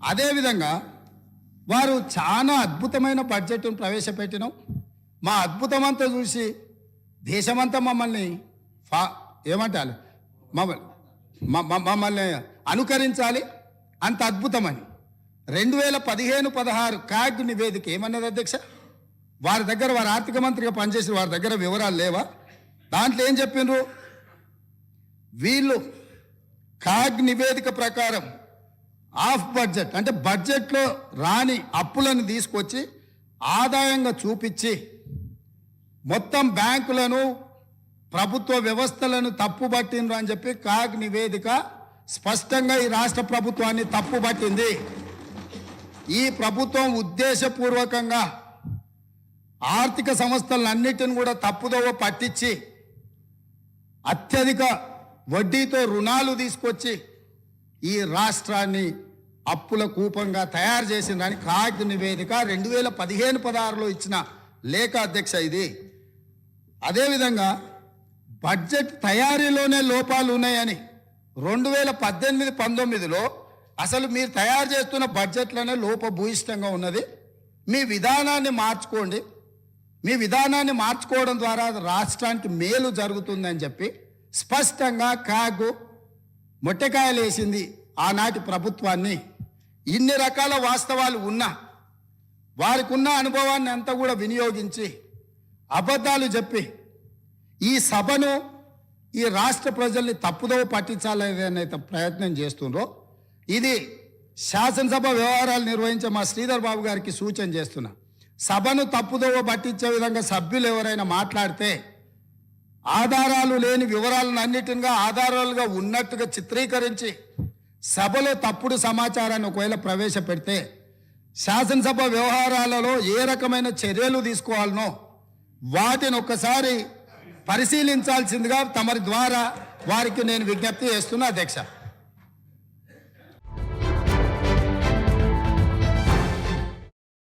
అదేవిధంగా వారు చాలా అద్భుతమైన బడ్జెట్ను ప్రవేశపెట్టినాం. మా అద్భుతమంతా చూసి దేశమంతా మమ్మల్ని ఏమంటారు మమ్మల్ని అనుకరించాలి, అంత అద్భుతమని 2015-16 కాగ్ నివేదిక ఏమన్నది అధ్యక్ష? వారి దగ్గర, వారి ఆర్థిక మంత్రిగా పనిచేసిన వారి దగ్గర వివరాలు లేవా? దాంట్లో ఏం చెప్పిండ్రు వీళ్ళు? కాగ్ నివేదిక ప్రకారం ఆఫ్ బడ్జెట్ అంటే బడ్జెట్లో రాని అప్పులను తీసుకొచ్చి ఆదాయంగా చూపించి మొత్తం బ్యాంకులను, ప్రభుత్వ వ్యవస్థలను తప్పుబట్టిండ్రు అని చెప్పి కాగ్ నివేదిక స్పష్టంగా ఈ రాష్ట్ర ప్రభుత్వాన్ని తప్పుబట్టింది. ఈ ప్రభుత్వం ఉద్దేశపూర్వకంగా ఆర్థిక సంస్థలన్నిటిని కూడా తప్పుదోవ పట్టించి అత్యధిక వడ్డీతో రుణాలు తీసుకొచ్చి ఈ రాష్ట్రాన్ని అప్పుల కూపంగా తయారు చేసిందని కాగ్ నివేదిక 2015-16లో ఇచ్చిన లేఖ అధ్యక్ష ఇది. అదేవిధంగా బడ్జెట్ తయారీలోనే లోపాలు ఉన్నాయని 2018-19లో అసలు మీరు తయారు చేస్తున్న బడ్జెట్లోనే లోపభూయిష్టంగా ఉన్నది, మీ విధానాన్ని మార్చుకోండి, మీ విధానాన్ని మార్చుకోవడం ద్వారా రాష్ట్రానికి మేలు జరుగుతుందని చెప్పి స్పష్టంగా కాగు మొట్టకాయలు వేసింది ఆనాటి ప్రభుత్వాన్ని. ఇన్ని రకాల వాస్తవాలు ఉన్నా వారికి ఉన్న అనుభవాన్ని అంతా కూడా వినియోగించి అబద్ధాలు చెప్పి ఈ సభను, ఈ రాష్ట్ర ప్రజల్ని తప్పుదోవ పట్టించాలనే ప్రయత్నం చేస్తుండ్రో ఇది శాసనసభ వ్యవహారాలు నిర్వహించే మా శ్రీధర్ బాబు గారికి సూచన చేస్తున్నా. సభను తప్పుదోవ పట్టించే విధంగా సభ్యులు ఎవరైనా మాట్లాడితే ఆధారాలు లేని వివరాలను అన్నిటిగా ఆధారాలుగా ఉన్నట్టుగా చిత్రీకరించి సభలో తప్పుడు సమాచారాన్ని ఒకవేళ ప్రవేశపెడితే శాసనసభ వ్యవహారాలలో ఏ రకమైన చర్యలు తీసుకోవాలనో వాటిని ఒక్కసారి పరిశీలించాల్సిందిగా తమరి ద్వారా వారికి నేను విజ్ఞప్తి చేస్తున్నా అధ్యక్ష.